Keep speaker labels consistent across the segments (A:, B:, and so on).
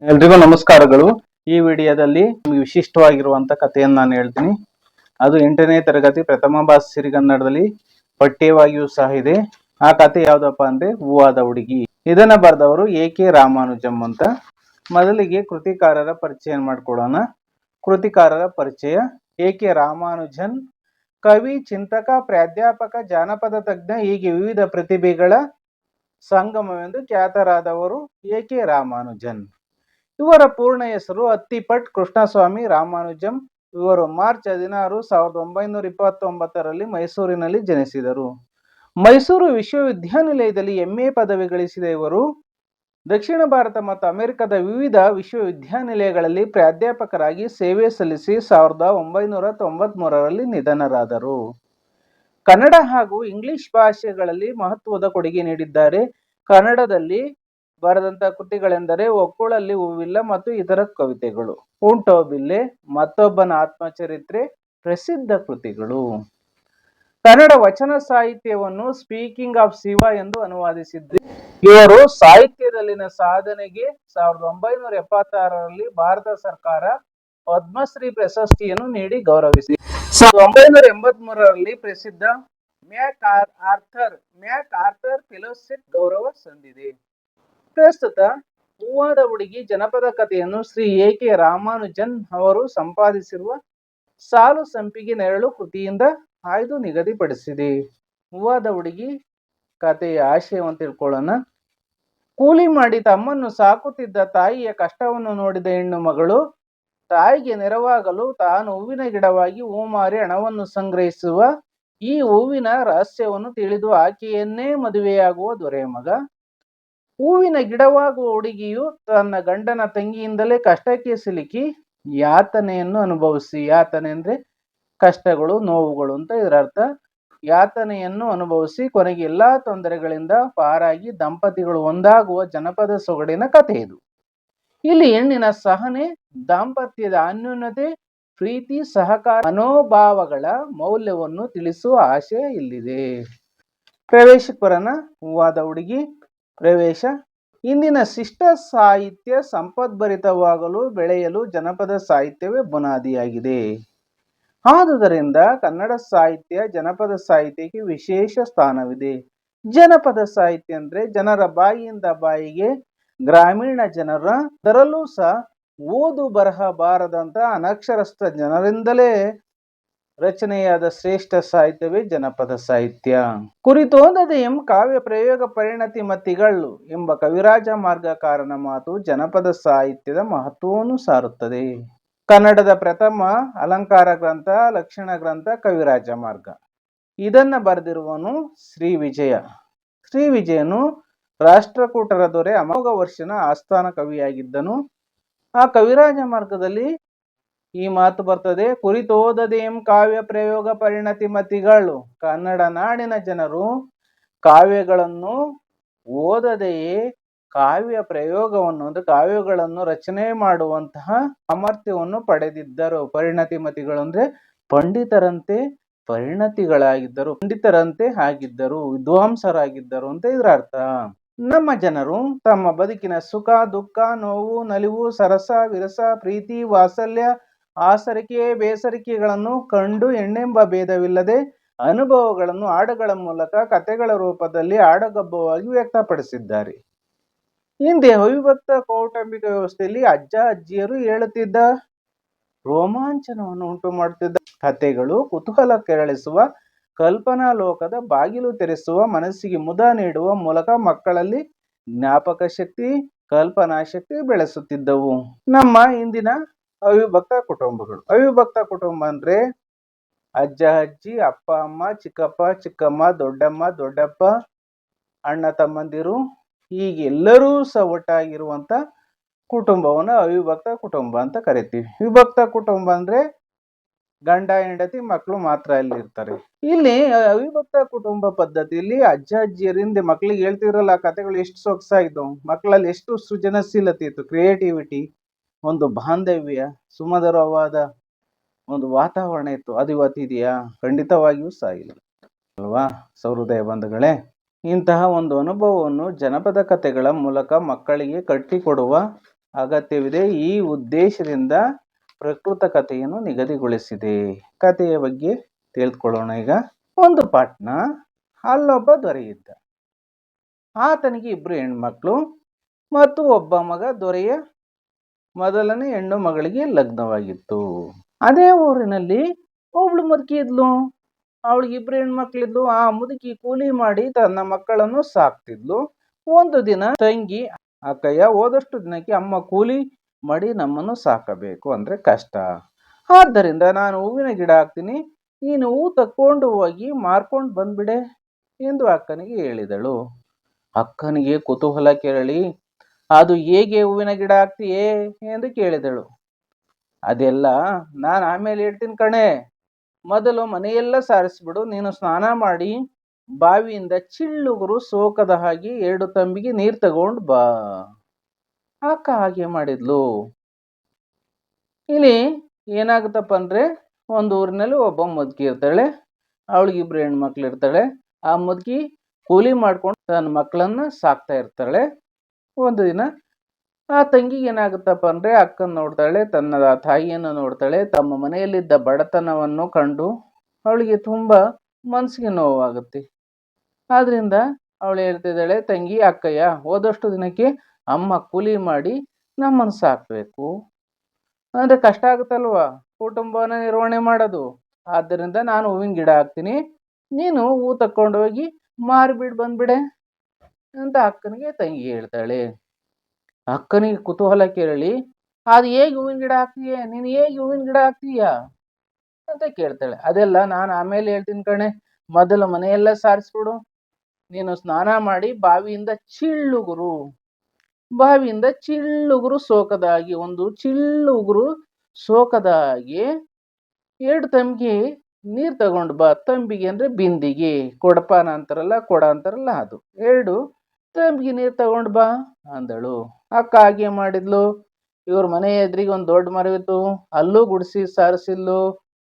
A: ಎಲ್ರಿಗೂ ನಮಸ್ಕಾರಗಳು. ಈ ವಿಡಿಯೋದಲ್ಲಿ ನಿಮಗೆ ವಿಶಿಷ್ಟವಾಗಿರುವಂತ ಕಥೆಯನ್ನು ನಾನು ಹೇಳ್ತೀನಿ. ಅದು 8ನೇ ತರಗತಿ ಪ್ರಥಮ ಭಾಷೆ ಸಿರಿಗನ್ನಡದಲ್ಲಿ ಪಠ್ಯವಾಗಿಯೂ ಸಹ ಇದೆ. ಆ ಕಥೆ ಯಾವ್ದಪ್ಪ ಅಂದ್ರೆ ಹೂವಾದ ಹುಡುಗಿ. ಇದನ್ನ ಬರೆದವರು ಎ.ಕೆ. ರಾಮಾನುಜಂ ಅಂತ. ಮೊದಲಿಗೆ ಕೃತಿಕಾರರ ಪರಿಚಯ ಮಾಡ್ಕೊಳ್ಳೋಣ. ಕೃತಿಕಾರರ ಪರಿಚಯ: ಎ.ಕೆ. ರಾಮಾನುಜನ್ ಕವಿ, ಚಿಂತಕ, ಪ್ರಾಧ್ಯಾಪಕ, ಜಾನಪದ ತಜ್ಞ, ಹೀಗೆ ವಿವಿಧ ಪ್ರತಿಭೆಗಳ ಸಂಗಮವೆಂದು ಖ್ಯಾತರಾದವರು ಎ.ಕೆ. ರಾಮಾನುಜನ್. ಇವರ ಪೂರ್ಣ ಹೆಸರು ಅತ್ತಿಪಟ್ ಕೃಷ್ಣಸ್ವಾಮಿ ರಾಮಾನುಜಂ. ಇವರು ಮಾರ್ಚ್ 16, 1929ರಲ್ಲಿ ಮೈಸೂರಿನಲ್ಲಿ ಜನಿಸಿದರು. ಮೈಸೂರು ವಿಶ್ವವಿದ್ಯಾನಿಲಯದಲ್ಲಿ MA ಪದವಿ ಗಳಿಸಿದ ಇವರು ದಕ್ಷಿಣ ಭಾರತ ಮತ್ತು ಅಮೆರಿಕದ ವಿವಿಧ ವಿಶ್ವವಿದ್ಯಾನಿಲಯಗಳಲ್ಲಿ ಪ್ರಾಧ್ಯಾಪಕರಾಗಿ ಸೇವೆ ಸಲ್ಲಿಸಿ 1993ರಲ್ಲಿ ನಿಧನರಾದರು. ಕನ್ನಡ ಹಾಗೂ ಇಂಗ್ಲಿಷ್ ಭಾಷೆಗಳಲ್ಲಿ ಮಹತ್ವದ ಕೊಡುಗೆ ನೀಡಿದ್ದಾರೆ. ಕನ್ನಡದಲ್ಲಿ ಬರೆದಂತಹ ಕೃತಿಗಳೆಂದರೆ ಒಕ್ಕುಳಲ್ಲಿ ಹೂವಿಲ್ಲ ಮತ್ತು ಇತರ ಕವಿತೆಗಳು, ಉಂಟೋಬಿಲ್ಲೆ, ಮತ್ತೊಬ್ಬನ ಆತ್ಮಚರಿತ್ರೆ ಪ್ರಸಿದ್ಧ ಕೃತಿಗಳು. ಕನ್ನಡ ವಚನ ಸಾಹಿತ್ಯವನ್ನು ಸ್ಪೀಕಿಂಗ್ ಆಫ್ ಶಿವ ಎಂದು ಅನುವಾದಿಸಿದ್ದು. ಇವರು ಸಾಹಿತ್ಯದಲ್ಲಿನ ಸಾಧನೆಗೆ 1976ರಲ್ಲಿ ಭಾರತ ಸರ್ಕಾರ ಪದ್ಮಶ್ರೀ ಪ್ರಶಸ್ತಿಯನ್ನು ನೀಡಿ ಗೌರವಿಸಿದೆ. 1983ರಲ್ಲಿ ಪ್ರಸಿದ್ಧ ಮ್ಯಾಕ್ ಆರ್ಥರ್ ಫೆಲೋಶಿಪ್ ಗೌರವ ಸಂದಿದೆ. ಪ್ರಸ್ತುತ ಹೂವಾದ ಹುಡುಗಿ ಜನಪದ ಕಥೆಯನ್ನು ಶ್ರೀ ಎ.ಕೆ. ರಾಮಾನುಜನ್ ಅವರು ಸಂಪಾದಿಸಿರುವ ಸಾಲು ಸಂಪಿಗೆ ನೆರಳು ಕೃತಿಯಿಂದ ಆಯ್ದು ನಿಗದಿಪಡಿಸಿದೆ. ಹೂವಾದ ಹುಡುಗಿ ಕಥೆಯ ಆಶಯವನ್ನು ತಿಳ್ಕೊಳ್ಳೋಣ. ಕೂಲಿ ಮಾಡಿ ತಮ್ಮನ್ನು ಸಾಕುತ್ತಿದ್ದ ತಾಯಿಯ ಕಷ್ಟವನ್ನು ನೋಡಿದ ಹೆಣ್ಣು ಮಗಳು ತಾಯಿಗೆ ನೆರವಾಗಲು ತಾನು ಹೂವಿನ ಗಿಡವಾಗಿ ಹೂ ಮಾರಿ ಹಣವನ್ನು ಸಂಗ್ರಹಿಸುವ, ಈ ಹೂವಿನ ರಹಸ್ಯವನ್ನು ತಿಳಿದು ಆಕೆಯನ್ನೇ ಮದುವೆಯಾಗುವ ದೊರೆಯ ಮಗ. ಹೂವಿನ ಗಿಡವಾಗುವ ಹುಡುಗಿಯು ತನ್ನ ಗಂಡನ ತಂಗಿಯಿಂದಲೇ ಕಷ್ಟಕ್ಕೆ ಸಿಲುಕಿ ಯಾತನೆಯನ್ನು ಅನುಭವಿಸಿ, ಯಾತನೆ ಅಂದ್ರೆ ಕಷ್ಟಗಳು, ನೋವುಗಳು ಅಂತ ಇದರ ಅರ್ಥ. ಯಾತನೆಯನ್ನು ಅನುಭವಿಸಿ ಕೊನೆಗೆ ಎಲ್ಲಾ ತೊಂದರೆಗಳಿಂದ ಪಾರಾಗಿ ದಂಪತಿಗಳು ಒಂದಾಗುವ ಜನಪದ ಸೊಗಡಿನ ಕಥೆ ಇದು. ಇಲ್ಲಿ ಹೆಣ್ಣಿನ ಸಹನೆ, ದಾಂಪತ್ಯದ ಅನ್ಯೋನ್ಯತೆ, ಪ್ರೀತಿ, ಸಹಕಾರ, ಮನೋಭಾವಗಳ ಮೌಲ್ಯವನ್ನು ತಿಳಿಸುವ ಆಶಯ ಇಲ್ಲಿದೆ. ಪ್ರವೇಶಕ್ಕೆ ಬರೋಣ. ಹೂವಾದ ಹುಡುಗಿ ಪ್ರವೇಶ: ಇಂದಿನ ಶಿಷ್ಟ ಸಾಹಿತ್ಯ ಸಂಪದ್ಭರಿತವಾಗಲು ಬೆಳೆಯಲು ಜನಪದ ಸಾಹಿತ್ಯವೇ ಬುನಾದಿಯಾಗಿದೆ. ಆದುದರಿಂದ ಕನ್ನಡ ಸಾಹಿತ್ಯ ಜನಪದ ಸಾಹಿತ್ಯಕ್ಕೆ ವಿಶೇಷ ಸ್ಥಾನವಿದೆ. ಜನಪದ ಸಾಹಿತ್ಯ ಅಂದ್ರೆ ಜನರ ಬಾಯಿಯಿಂದ ಬಾಯಿಗೆ, ಗ್ರಾಮೀಣ ಜನರ, ಅದರಲ್ಲೂ ಸಹ ಓದು ಬರಹ ಬಾರದಂತ ಅನಕ್ಷರಸ್ಥ ಜನರಿಂದಲೇ ರಚನೆಯಾದ ಶ್ರೇಷ್ಠ ಸಾಹಿತ್ಯವೇ ಜನಪದ ಸಾಹಿತ್ಯ. ಕುರಿತೋದದೆ ಕಾವ್ಯ ಪ್ರಯೋಗ ಪರಿಣತಿ ಮತಿಗಳು ಎಂಬ ಕವಿರಾಜ ಮಾರ್ಗಕಾರನ ಮಾತು ಜನಪದ ಸಾಹಿತ್ಯದ ಮಹತ್ವವನ್ನು ಸಾರುತ್ತದೆ. ಕನ್ನಡದ ಪ್ರಥಮ ಅಲಂಕಾರ ಗ್ರಂಥ, ಲಕ್ಷಣ ಗ್ರಂಥ ಕವಿರಾಜ ಮಾರ್ಗ. ಇದನ್ನ ಬರೆದಿರುವನು ಶ್ರೀ ವಿಜಯ. ಶ್ರೀ ವಿಜಯನು ರಾಷ್ಟ್ರಕೂಟರ ದೊರೆ ಅಮೋಘ ವರ್ಷನ ಆಸ್ಥಾನ ಕವಿಯಾಗಿದ್ದನು. ಆ ಕವಿರಾಜ ಮಾರ್ಗದಲ್ಲಿ ಈ ಮಾತು ಬರ್ತದೆ: ಕುರಿತೋದದೇಂ ಕಾವ್ಯ ಪ್ರಯೋಗ ಪರಿಣತಿ ಮತಿಗಳು. ಕನ್ನಡ ನಾಡಿನ ಜನರು ಕಾವ್ಯಗಳನ್ನು ಓದದೆಯೇ ಕಾವ್ಯ ಪ್ರಯೋಗವನ್ನು ಅಂದ್ರೆ ಕಾವ್ಯಗಳನ್ನು ರಚನೆ ಮಾಡುವಂತಹ ಸಾಮರ್ಥ್ಯವನ್ನು ಪಡೆದಿದ್ದರು. ಪರಿಣತಿ ಮತಿಗಳು ಅಂದ್ರೆ ಪಂಡಿತರಂತೆ ಪರಿಣತಿಗಳಾಗಿದ್ದರು, ಪಂಡಿತರಂತೆ ಆಗಿದ್ದರು, ವಿದ್ವಾಂಸರಾಗಿದ್ದರು ಅಂತ ಇದರ ಅರ್ಥ. ನಮ್ಮ ಜನರು ತಮ್ಮ ಬದುಕಿನ ಸುಖ, ದುಃಖ, ನೋವು, ನಲಿವು, ಸರಸ, ವಿರಸ, ಪ್ರೀತಿ, ವಾತ್ಸಲ್ಯ, ಆಸರಿಕೆ, ಬೇಸರಿಕೆಗಳನ್ನು ಕಂಡು ಹೆಣ್ಣೆಂಬ ಭೇದವಿಲ್ಲದೆ ಅನುಭವಗಳನ್ನು ಹಾಡುಗಳ ಮೂಲಕ ಕಥೆಗಳ ರೂಪದಲ್ಲಿ ಹಾಡುಗಬ್ಬವಾಗಿ ವ್ಯಕ್ತಪಡಿಸಿದ್ದಾರೆ. ಹಿಂದೆ ಅವಿಭಕ್ತ ಕೌಟುಂಬಿಕ ವ್ಯವಸ್ಥೆಯಲ್ಲಿ ಅಜ್ಜ ಅಜ್ಜಿಯರು ಹೇಳುತ್ತಿದ್ದ ರೋಮಾಂಚನವನ್ನು ಉಂಟು ಮಾಡುತ್ತಿದ್ದ ಕಥೆಗಳು ಕುತೂಹಲ ಕೆರಳಿಸುವ, ಕಲ್ಪನಾ ಲೋಕದ ಬಾಗಿಲು ತೆರೆಸುವ, ಮನಸ್ಸಿಗೆ ಮುದ ನೀಡುವ ಮೂಲಕ ಮಕ್ಕಳಲ್ಲಿ ಜ್ಞಾಪಕ ಶಕ್ತಿ, ಕಲ್ಪನಾ ಶಕ್ತಿ ಬೆಳೆಸುತ್ತಿದ್ದವು. ನಮ್ಮ ಇಂದಿನ ಅವಿಭಕ್ತ ಕುಟುಂಬಗಳು. ಅವಿಭಕ್ತ ಕುಟುಂಬ ಅಂದ್ರೆ ಅಜ್ಜ ಅಜ್ಜಿ, ಅಪ್ಪ ಅಮ್ಮ, ಚಿಕ್ಕಪ್ಪ ಚಿಕ್ಕಮ್ಮ, ದೊಡ್ಡಮ್ಮ ದೊಡ್ಡಪ್ಪ, ಅಣ್ಣ ತಮ್ಮಂದಿರು, ಹೀಗೆ ಎಲ್ಲರೂ ಸಹ ಒಟ್ಟಾಗಿರುವಂತ ಕುಟುಂಬವನ್ನು ಅವಿಭಕ್ತ ಕುಟುಂಬ ಅಂತ ಕರಿತೀವಿ. ವಿಭಕ್ತ ಕುಟುಂಬ ಅಂದ್ರೆ ಗಂಡ ಹೆಂಡತಿ ಮಕ್ಕಳು ಮಾತ್ರ ಅಲ್ಲಿ ಇರ್ತಾರೆ. ಇಲ್ಲಿ ಅವಿಭಕ್ತ ಕುಟುಂಬ ಪದ್ಧತಿಯಲ್ಲಿ ಅಜ್ಜ ಅಜ್ಜಿಯರಿಂದ ಮಕ್ಕಳಿಗೆ ಹೇಳ್ತಿರಲ್ಲ ಕಥೆಗಳು ಎಷ್ಟು ಸೊಗಸಾಗಿದ್ದು, ಮಕ್ಕಳಲ್ಲಿ ಎಷ್ಟು ಸೃಜನಶೀಲತೆ ಇತ್ತು, ಕ್ರಿಯೇಟಿವಿಟಿ, ಒಂದು ಬಾಂಧವ್ಯ, ಸುಮಧುರವಾದ ಒಂದು ವಾತಾವರಣ ಇತ್ತು. ಅದು ಇವತ್ತಿದೆಯಾ? ಖಂಡಿತವಾಗಿಯೂ ಸಹ ಇಲ್ಲ ಅಲ್ವಾ ಸಹೃದಯ ಬಂಧುಗಳೇ. ಇಂತಹ ಒಂದು ಅನುಭವವನ್ನು ಜನಪದ ಕಥೆಗಳ ಮೂಲಕ ಮಕ್ಕಳಿಗೆ ಕಟ್ಟಿಕೊಡುವ ಅಗತ್ಯವಿದೆ. ಈ ಉದ್ದೇಶದಿಂದ ಪ್ರಕೃತ ಕಥೆಯನ್ನು ನಿಗದಿಗೊಳಿಸಿದೆ. ಕಥೆಯ ಬಗ್ಗೆ ತಿಳಿದುಕೊಳ್ಳೋಣ ಈಗ. ಒಂದು ಪಟ್ಟಣ, ಅಲ್ಲೊಬ್ಬ ದೊರೆ ಇದ್ದ. ಆತನಿಗೆ 2 ಹೆಣ್ಮಕ್ಳು ಮತ್ತು ಒಬ್ಬ ಮಗ. ದೊರೆಯ ಮೊದಲನೇ ಹೆಣ್ಣು ಮಗಳಿಗೆ ಲಗ್ನವಾಗಿತ್ತು. ಅದೇ ಊರಿನಲ್ಲಿ ಒಬ್ಳು ಮುದುಕಿ ಇದ್ಲು. ಅವಳಿಗೆ 2 ಹೆಣ್ಮಕ್ಳಿದ್ಲು. ಆ ಮುದುಕಿ ಕೂಲಿ ಮಾಡಿ ತನ್ನ ಮಕ್ಕಳನ್ನು ಸಾಕ್ತಿದ್ಲು. ಒಂದು ದಿನ ತಂಗಿ, ಅಕ್ಕಯ್ಯ, ಹೋದಷ್ಟು ದಿನಕ್ಕೆ ಅಮ್ಮ ಕೂಲಿ ಮಾಡಿ ನಮ್ಮನ್ನು ಸಾಕಬೇಕು ಅಂದ್ರೆ ಕಷ್ಟ. ಆದ್ದರಿಂದ ನಾನು ಹೂವಿನ ಗಿಡ ಹಾಕ್ತೀನಿ, ನೀನು ಹೂ ತಕ್ಕೊಂಡು ಹೋಗಿ ಮಾರ್ಕೊಂಡು ಬಂದ್ಬಿಡೆ ಎಂದು ಅಕ್ಕನಿಗೆ ಹೇಳಿದಳು. ಅಕ್ಕನಿಗೆ ಕುತೂಹಲ ಕೆರಳಿ, ಅದು ಹೇಗೆ ಹೂವಿನ ಗಿಡ ಹಾಕ್ತೀಯೇ ಎಂದು ಕೇಳಿದಳು. ಅದೆಲ್ಲ ನಾನು ಆಮೇಲೆ ಹೇಳ್ತೀನಿ ಕಣೆ, ಮೊದಲು ಮನೆಯೆಲ್ಲ ಸಾರಿಸ್ಬಿಡು, ನೀನು ಸ್ನಾನ ಮಾಡಿ ಬಾವಿಯಿಂದ ಚಿಳ್ಳುಗುರು ಸೋಕದ ಹಾಗೆ 2 ತಂಬಿಗೆ ನೀರು ತಗೊಂಡು ಬಾ. ಅಕ್ಕ ಹಾಗೆ ಮಾಡಿದ್ಲು. ಇಲ್ಲಿ ಏನಾಗುತ್ತಪ್ಪ ಅಂದ್ರೆ, ಒಂದು ಊರಿನಲ್ಲಿ ಒಬ್ಬ ಮುದುಕಿ ಇರ್ತಾಳೆ, ಅವಳಿಗೆ 2 ಹೆಣ್ಮಕ್ಳು ಇರ್ತಾಳೆ. ಆ ಮುದುಕಿ ಕೂಲಿ ಮಾಡ್ಕೊಂಡು ತನ್ನ ಮಕ್ಕಳನ್ನ ಸಾಕ್ತಾ ಇರ್ತಾಳೆ. ಒಂದು ದಿನ ಆ ತಂಗಿಗೆ ಏನಾಗುತ್ತಪ್ಪ ಅಂದ್ರೆ, ಅಕ್ಕನ ನೋಡ್ತಾಳೆ, ತನ್ನ ತಾಯಿಯನ್ನು ನೋಡ್ತಾಳೆ. ತಮ್ಮ ಮನೆಯಲ್ಲಿದ್ದ ಬಡತನವನ್ನು ಕಂಡು ಅವಳಿಗೆ ತುಂಬಾ ಮನಸ್ಸಿಗೆ ನೋವಾಗುತ್ತೆ. ಆದ್ರಿಂದ ಅವಳು ಹೇಳ್ತಿದ್ದಾಳೆ, ತಂಗಿ, ಅಕ್ಕಯ್ಯ, ಹೋದಷ್ಟು ದಿನಕ್ಕೆ ಅಮ್ಮ ಕೂಲಿ ಮಾಡಿ ನಮ್ಮನ್ನು ಸಾಕ್ಬೇಕು ಅಂದ್ರೆ ಕಷ್ಟ ಆಗುತ್ತಲ್ವಾ ಕುಟುಂಬನ ನಿರ್ವಹಣೆ ಮಾಡೋದು. ಆದ್ದರಿಂದ ನಾನು ಹೂವಿನ ಗಿಡ ಹಾಕ್ತೀನಿ, ನೀನು ಹೂ ತಕ್ಕೊಂಡೋಗಿ ಮಾರಿಬಿಟ್ಟು ಬಂದ್ಬಿಡೆ ಅಂತ ಅಕ್ಕನಿಗೆ ತಂಗಿ ಹೇಳ್ತಾಳೆ. ಅಕ್ಕನಿಗೆ ಕುತೂಹಲ ಕೇಳಿ, ಅದು ಹೇಗೆ ಹೂವಿನ ಗಿಡ ಹಾಕ್ತೀಯ, ನೀನು ಹೇಗೆ ಹೂವಿನ ಗಿಡ ಹಾಕ್ತೀಯ ಅಂತ ಕೇಳ್ತಾಳೆ. ಅದೆಲ್ಲ ನಾನು ಆಮೇಲೆ ಹೇಳ್ತೀನಿ ಕಣೆ, ಮೊದಲು ಮನೆಯೆಲ್ಲ ಸಾರಿಸ್ಬಿಡು, ನೀನು ಸ್ನಾನ ಮಾಡಿ ಬಾವಿಯಿಂದ ಚಿಳ್ಳುಗುರು ಸೋಕದಾಗಿ, ಒಂದು ಚಿಳ್ಳುಗುರು ಸೋಕದಾಗಿ 2 ತಂಬಿಗೆ ನೀರು ತಗೊಂಡು ಬಾ. ತಂಬಿಗೆ ಅಂದ್ರೆ ಬಿಂದಿಗೆ, ಕೊಡಪಾನ ಅಂತಾರಲ್ಲ, ಕೊಡ ಅಂತಾರಲ್ಲ, ಅದು. 2 ತಂಬಿಗೆ ನೀರು ತಗೊಂಡು ಬಾ ಅಂದಳು. ಅಕ್ಕ ಹಾಗೆ ಮಾಡಿದ್ಲು. ಇವ್ರ ಮನೆ ಎದುರಿಗೆ ಒಂದು ದೊಡ್ಡ ಮರವಿತ್ತು, ಅಲ್ಲೂ ಗುಡಿಸಿ ಸಾರಿಸಿದ್ಲು.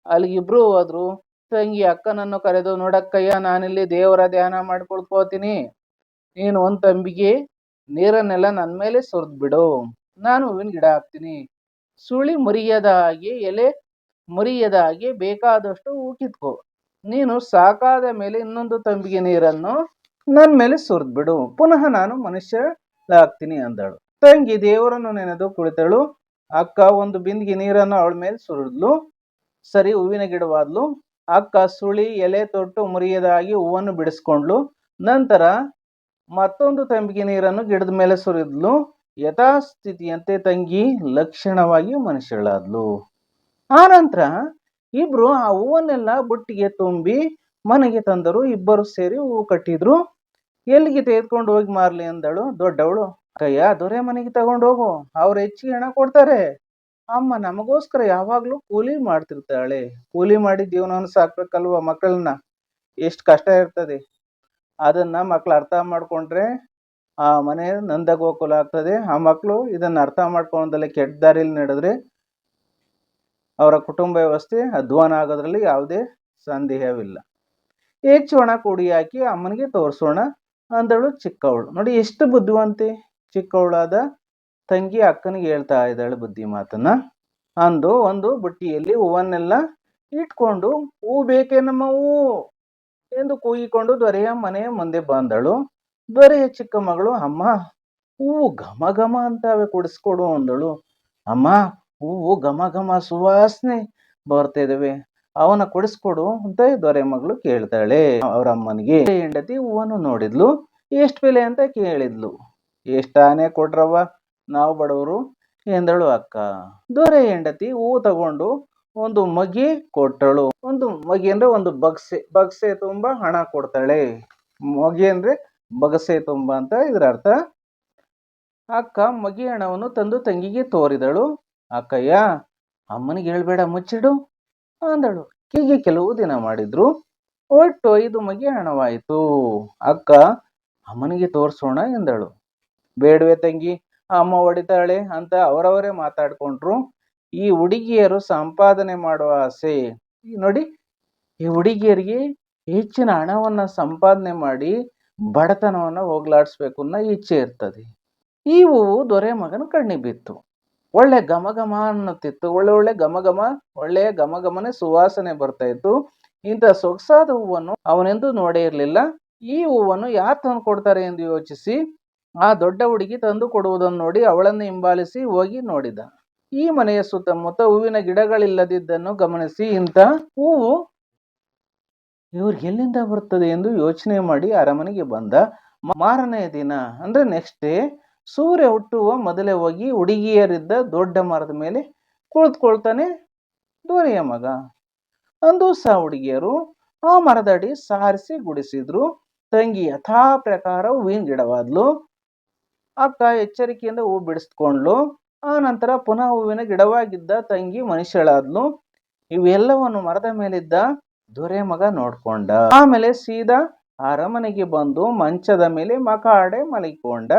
A: ಅಲ್ಲಿಗೆ 2 ಹೋದ್ರು. ತಂಗಿ ಅಕ್ಕನನ್ನು ಕರೆದು, ನೋಡಕ್ಕಯ್ಯ, ನಾನಿಲ್ಲಿ ದೇವರ ಧ್ಯಾನ ಮಾಡ್ಕೊಳ್ಕೋತೀನಿ, ನೀನು 1 ತಂಬಿಗೆ ನೀರನ್ನೆಲ್ಲ ನನ್ನ ಮೇಲೆ ಸುರಿದ್ ಬಿಡು, ನಾನು ಹೂವಿನ ಗಿಡ ಹಾಕ್ತೀನಿ. ಸುಳಿ ಮುರಿಯದ ಹಾಗೆ, ಎಲೆ ಮುರಿಯದ ಹಾಗೆ ಬೇಕಾದಷ್ಟು ಹೂ ಕಿತ್ಕೋ. ನೀನು ಸಾಕಾದ ಮೇಲೆ ಇನ್ನೊಂದು ತಂಬಿಗೆ ನೀರನ್ನು ನನ್ನ ಮೇಲೆ ಸುರಿದ್ ಬಿಡು, ಪುನಃ ನಾನು ಮನುಷ್ಯಳಾಗ್ತೀನಿ ಅಂದಳು. ತಂಗಿ ದೇವರನ್ನು ನೆನೆದು ಕುಳಿತಳು. ಅಕ್ಕ ಒಂದು ಬಿಂದಿಗೆ ನೀರನ್ನು ಅವಳ ಮೇಲೆ ಸುರಿದ್ಲು. ಸರಿ, ಹೂವಿನ ಗಿಡವಾದ್ಲು. ಅಕ್ಕ ಸುಳಿ ಎಲೆ ತೊಟ್ಟು ಮುರಿಯದಾಗಿ ಹೂವನ್ನು ಬಿಡಿಸ್ಕೊಂಡ್ಲು. ನಂತರ ಮತ್ತೊಂದು ತಂಬಿಗೆ ನೀರನ್ನು ಗಿಡದ ಮೇಲೆ ಸುರಿದ್ಲು. ಯಥಾಸ್ಥಿತಿಯಂತೆ ತಂಗಿ ಲಕ್ಷಣವಾಗಿ ಮನುಷ್ಯಳಾದ್ಲು. ಆ ನಂತರ 2 ಆ ಹೂವನ್ನೆಲ್ಲ ಬುಟ್ಟಿಗೆ ತುಂಬಿ ಮನೆಗೆ ತಂದರು. 2 ಸೇರಿ ಹೂ ಕಟ್ಟಿದ್ರು. ಎಲ್ಲಿಗೆ ತೆಗೆದುಕೊಂಡು ಹೋಗಿ ಮಾರ್ಲಿ ಅಂದಳು ದೊಡ್ಡವಳು. ಅಕ್ಕಯ್ಯ, ದೊರೆ ಮನೆಗೆ ತಗೊಂಡು ಹೋಗು, ಅವ್ರು ಹೆಚ್ಚಿಗೆ ಹಣ ಕೊಡ್ತಾರೆ. ಅಮ್ಮ ನಮಗೋಸ್ಕರ ಯಾವಾಗ್ಲೂ ಕೂಲಿ ಮಾಡ್ತಿರ್ತಾಳೆ. ಕೂಲಿ ಮಾಡಿ ಜೀವನವನ್ನು ಸಾಕ್ಬೇಕಲ್ವ, ಮಕ್ಕಳನ್ನ ಎಷ್ಟು ಕಷ್ಟ ಇರ್ತದೆ. ಅದನ್ನ ಮಕ್ಳು ಅರ್ಥ ಮಾಡ್ಕೊಂಡ್ರೆ ಆ ಮನೆ ನಂದ ಗೋಕುಲ ಆಗ್ತದೆ. ಆ ಮಕ್ಕಳು ಇದನ್ನ ಅರ್ಥ ಮಾಡ್ಕೊಂಡಲ್ಲೇ ಕೆಟ್ಟ ದಾರಿಯಲ್ಲಿ ನಡೆದ್ರೆ ಅವರ ಕುಟುಂಬ ವ್ಯವಸ್ಥೆ ಅಧ್ವಾನ ಆಗೋದ್ರಲ್ಲಿ ಯಾವುದೇ ಸಂದೇಹವಿಲ್ಲ. ಹೆಚ್ಚು ಹಣ ಕೂಡಿ ಹಾಕಿ ಅಮ್ಮನಿಗೆ ತೋರಿಸೋಣ ಅಂದಳು ಚಿಕ್ಕವಳು. ನೋಡಿ ಎಷ್ಟು ಬುದ್ಧಿವಂತೆ ಚಿಕ್ಕವಳಾದ ತಂಗಿ ಅಕ್ಕನಿಗೆ ಹೇಳ್ತಾ ಇದ್ದಾಳೆ ಬುದ್ಧಿ ಮಾತನ್ನ. ಅಂದು ಒಂದು ಬುಟ್ಟಿಯಲ್ಲಿ ಹೂವನ್ನೆಲ್ಲ ಇಟ್ಕೊಂಡು, ಹೂ ಬೇಕೇ ನಮ್ಮ ಹೂ ಎಂದು ಕೂಗಿಕೊಂಡು ದೊರೆಯ ಮನೆಯ ಮುಂದೆ ಬಂದಳು. ದೊರೆಯ ಚಿಕ್ಕ ಮಗಳು, ಅಮ್ಮ ಹೂವು ಘಮ ಘಮ ಅಂತಾವೆ, ಕುಡಿಸ್ಕೊಡು ಅಂದಳು. ಅಮ್ಮ, ಹೂವು ಘಮ ಘಮ ಸುವಾಸನೆ ಬರ್ತಿದವೆ, ಅವನ ಕೊಡಿಸ್ಕೊಡು ಅಂತ ದೊರೆ ಮಗಳು ಕೇಳ್ತಾಳೆ ಅವರಮ್ಮನಿಗೆ. ಹೆಂಡತಿ ಹೂವನ್ನು ನೋಡಿದ್ಲು. ಎಷ್ಟು ಬೆಲೆ ಅಂತ ಕೇಳಿದ್ಲು. ಎಷ್ಟಾನೆ ಕೊಡ್ರವ್ವ, ನಾವು ಬಡವರು ಎಂದಳು ಅಕ್ಕ. ದೊರೆ ಹೆಂಡತಿ ಹೂವು ತಗೊಂಡು ಒಂದು ಮಗಿ ಕೊಟ್ಟಳು. ಒಂದು ಮಗಿ ಅಂದ್ರೆ ಒಂದು ಬಗ್ಸೆ ತುಂಬಾ ಹಣ ಕೊಡ್ತಾಳೆ. ಮಗಿ ಅಂದ್ರೆ ಬಗಸೆ ತುಂಬಾ ಅಂತ ಇದ್ರ ಅರ್ಥ. ಅಕ್ಕ ಮಗಿ ಹಣವನ್ನು ತಂದು ತಂಗಿಗೆ ತೋರಿದಳು. ಅಕ್ಕಯ್ಯ, ಅಮ್ಮನಿಗೆ ಹೇಳ್ಬೇಡ, ಮುಚ್ಚಿಡು ಅಂದಳು. ಹೀಗೆ ಕೆಲವು ದಿನ ಮಾಡಿದ್ರು. ಒಟ್ಟು 5 ಮಗಿ ಹಣವಾಯಿತು. ಅಕ್ಕ ಅಮ್ಮನಿಗೆ ತೋರಿಸೋಣ ಎಂದಳು. ಬೇಡವೆ ತಂಗಿ, ಅಮ್ಮ ಹೊಡಿತಾಳೆ ಅಂತ ಅವರವರೇ ಮಾತಾಡ್ಕೊಂಡ್ರು. ಈ ಹುಡುಗಿಯರು ಸಂಪಾದನೆ ಮಾಡುವ ಆಸೆ ನೋಡಿ, ಈ ಹುಡುಗಿಯರಿಗೆ ಹೆಚ್ಚಿನ ಹಣವನ್ನ ಸಂಪಾದನೆ ಮಾಡಿ ಬಡತನವನ್ನ ಹೋಗ್ಲಾಡಿಸ್ಬೇಕು ಅನ್ನೋ ಇಚ್ಛೆ ಇರ್ತದೆ. ಈ ಹೂವು ದೊರೆ ಮಗನ ಕಣ್ಣಿಗೆ ಬಿತ್ತು. ಒಳ್ಳೆ ಘಮ ಘಮ ಅನ್ನುತ್ತಿತ್ತು. ಒಳ್ಳೆ ಒಳ್ಳೆಯ ಘಮ ಘಮನೆ ಸುವಾಸನೆ ಬರ್ತಾ ಇತ್ತು. ಇಂಥ ಸೊಗಸಾದ ಹೂವನ್ನು ಅವನೆಂದೂ ನೋಡೇ ಇರಲಿಲ್ಲ. ಈ ಹೂವನ್ನು ಯಾರು ತಂದು ಕೊಡ್ತಾರೆ ಎಂದು ಯೋಚಿಸಿ ಆ ದೊಡ್ಡ ಹುಡುಗಿ ತಂದು ಕೊಡುವುದನ್ನು ನೋಡಿ ಅವಳನ್ನು ಹಿಂಬಾಲಿಸಿ ಹೋಗಿ ನೋಡಿದ. ಈ ಮನೆಯ ಸುತ್ತಮುತ್ತ ಹೂವಿನ ಗಿಡಗಳಿಲ್ಲದಿದ್ದನ್ನು ಗಮನಿಸಿ ಇಂಥ ಹೂವು ಇವ್ರಿಗೆ ಎಲ್ಲಿಂದ ಬರ್ತದೆ ಎಂದು ಯೋಚನೆ ಮಾಡಿ ಅರಮನೆಗೆ ಬಂದ. ಮಾರನೆಯ ದಿನ ಅಂದ್ರೆ ನೆಕ್ಸ್ಟ್ ಡೇ ಸೂರ್ಯ ಹುಟ್ಟುವ ಮೊದಲೇ ಹೋಗಿ ಹುಡುಗಿಯರಿದ್ದ ದೊಡ್ಡ ಮರದ ಮೇಲೆ ಕುಳಿತುಕೊಳ್ತಾನೆ ದೊರೆಯ ಮಗ. ಅಂದು ಸಹ ಹುಡುಗಿಯರು ಆ ಮರದಡಿ ಸಾರಿಸಿ ಗುಡಿಸಿದ್ರು. ತಂಗಿ ಯಥಾ ಪ್ರಕಾರ ಹೂವಿನ ಗಿಡವಾದ್ಲು. ಅಕ್ಕ ಎಚ್ಚರಿಕೆಯಿಂದ ಹೂ ಬಿಡಿಸ್ಕೊಂಡ್ಲು. ಆ ನಂತರ ಪುನಃ ಹೂವಿನ ಗಿಡವಾಗಿದ್ದ ತಂಗಿ ಮನುಷ್ಯಳಾದ್ಲು. ಇವೆಲ್ಲವನ್ನು ಮರದ ಮೇಲಿದ್ದ ದೊರೆ ಮಗ ನೋಡ್ಕೊಂಡ. ಆಮೇಲೆ ಸೀದಾ ಅರಮನೆಗೆ ಬಂದು ಮಂಚದ ಮೇಲೆ ಮಕಾಡೆ ಮಲಿಕೊಂಡ.